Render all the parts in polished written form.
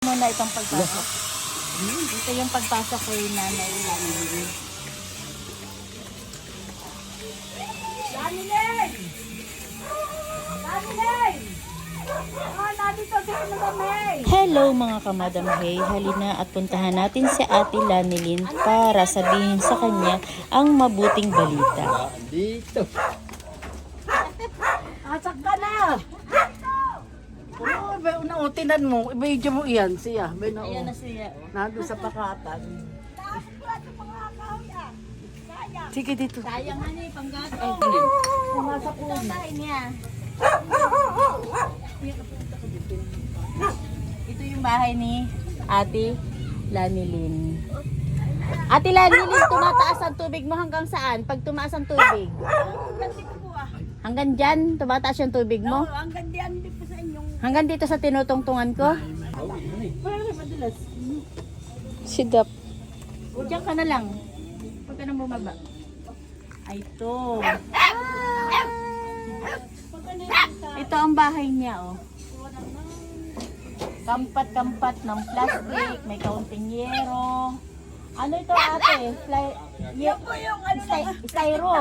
Muna itong pagpasok. Ito yung pagpasok kay Nanay Lani. Lani-Len! Lani-Len! Nandito si Madamay! Hello mga kamadamhay, halina at puntahan natin si Ate Lanilyn para sabihin sa kanya ang mabuting balita. Dito. Asak ka na! Oo, tinan mo, i-video mo iyan, siya. Ayan na siya. Nandun sa pakatan. Sige dito. Sayang nga ni panggato. Pumasok ko Ito ang bahay niya. Ito yung bahay ni Ate Lanilyn. Ate Lanilyn, tumataas ang tubig mo hanggang saan? Pag tumaas ang tubig? Hanggang dyan, tumataas yung tubig mo? Hanggang diyan din po sa inyong... Hanggang dito sa tinutungtungan ko? Sidap. Diyan ka na lang. Huwag ka nang bumaba. Ay, ito. Ito ang bahay niya, oh. Kampat-kampat ng plastic, may kaunting yero. Ano ito, ate? Yan po yung ano Styro.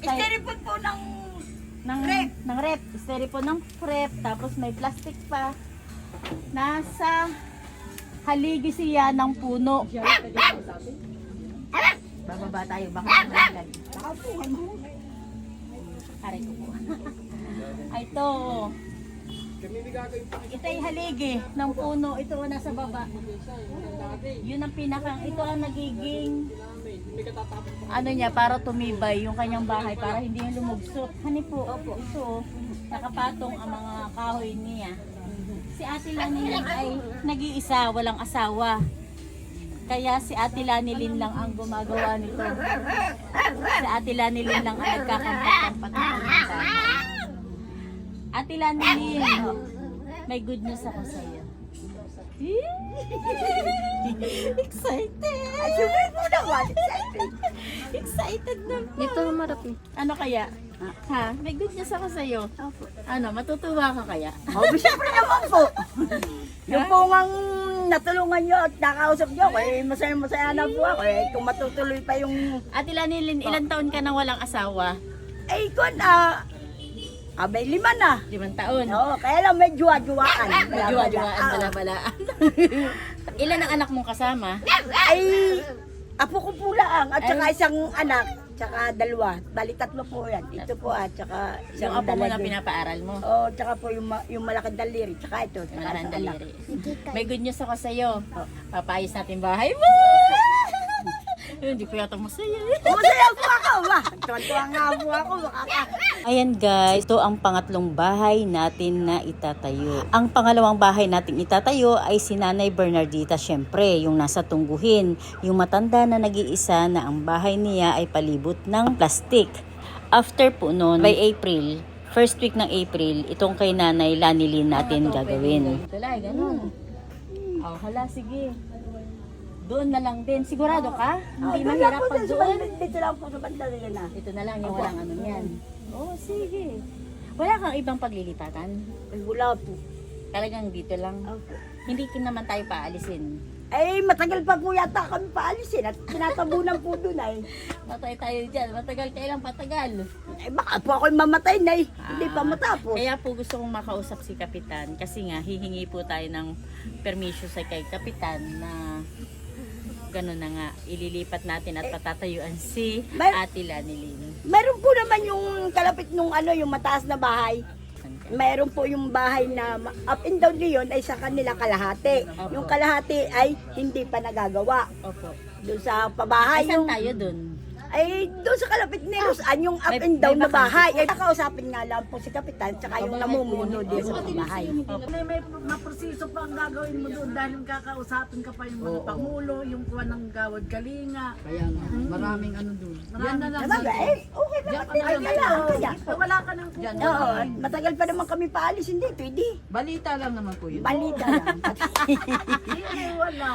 Styrofoam po ng Ng rep. Styrofoam ng rep. Tapos may plastic pa. Nasa haligi siya ng puno. Bababa tayo. Baka nalaglag. Aray ko po. Ay, ito. Ito ay haligi ng puno. Ito nasa baba. Yun ang ito ang nagiging ano niya, para tumibay yung kanyang bahay, para hindi yung lumugsot. Hani po, ito, nakapatong ang mga kahoy niya. Si Ate Lanilyn ay nag-iisa, walang asawa. Kaya si Ate Lanilyn lang ang gumagawa nito. Si Ate Lanilyn lang ang nagkakampat-kampat ng kanyang bahay. Ate Lanilyn, may good news ako sa iyo. Excited! Sabihin mo naman, excited. Excited na po. Dito humarap eh. Ano kaya? Ha? May good news ako sa iyo. Ano, matutuwa ka kaya? Oh, siyempre naman po. Yung po ang natulungan nyo at nakausap nyo, eh, masaya-masaya na po ako. Eh, kung matutuloy pa yung... Ate Lanilyn, ilang taon ka nang walang asawa? Eh, kung may 5 na. 5 taon. Oo, kaya lang may juwa-juwaan. Medyo-ajuaan, bala-balaan. Ilan ang anak mong kasama? Ay, apo ko po lang. At saka isang anak, tsaka 2. Bali 3 po yan. Ito po at saka Yung isang apo mo na daliri. pinapaaral mo? Oo, tsaka po yung malaking daliri. Tsaka ito. Tsaka Nakarang isang anak. daliri. May good news ako sa iyo. Papayos natin bahay mo! Hindi ko yata masaya. Masaya po ako, ma. Tuwan-tuwa nga po ako. Ayan guys, ito ang pangatlong bahay natin na itatayo. Ang pangalawang bahay natin itatayo ay si Nanay Bernardita, syempre, yung nasa Tungguhin. Yung matanda na nag-iisa na ang bahay niya ay palibot ng plastic. After po noon, by April, first week ng April, itong kay Nanay Lanilyn natin gagawin. Tulay, ganun. Oh, hala, sige. Doon na lang din. Sigurado ka? Hindi mahirap pag doon? Dito lang po sa bandali na. Ito na lang yung walang ano yan. Oh, sige. Wala kang ibang paglilipatan? Ay, wala po. Talagang dito lang. Okay. Hindi naman tayo paalisin. Ay, matagal pa po yata kami paalisin at tinatabunan po doon ay. Patay tayo dyan. Matagal kailang patagal. Ay, baka po ako'y mamatay na eh. Hindi pa matapos. Kaya po gusto kong makausap si Kapitan. Kasi nga, hihingi po tayo ng permission sa kay Kapitan na gano'n na nga, ililipat natin at patatayuan si Ate Lanilyn. Meron po naman yung kalapit nung yung mataas na bahay. Meron po yung bahay na up and down yun ay sa kanila kalahati. Opo. Yung kalahati ay hindi pa nagagawa. Opo. Doon sa pabahay. Asan Yung, tayo dun? ay doon sa kalapit ni Rosan, yung up May- and down may na bahay. bakante Ay nakausapin nga lang po si Kapitan tsaka yung namumuno din sa bahay. May maproseso pa ang gagawin mo doon dahil kakausapin ka pa yung mga pangulo, yung kuha ng gawad kalinga. Kaya nga, maraming ano doon. Yan na lang. Talaga eh, okay naman din. Ay kaya, kaya. Wala ka nang kukuha. Oo, matagal pa naman kami paalisin dito, hindi. Balita lang naman po yun. Balita lang. Wala.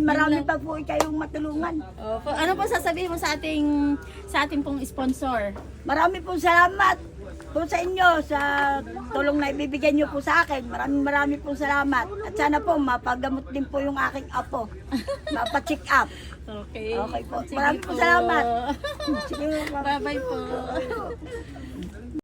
Marami pa po kayong matulungan. Opo. Ano po sasabihin mo sa ating pong sponsor? Marami pong salamat. po sa inyo sa tulong na ibibigay niyo po sa akin. Maraming pong salamat. At sana po mapagamot din po yung aking apo. Mapa-check up. Okay. Okay po. Sige Maraming po salamat. Sige po. Bye-bye po.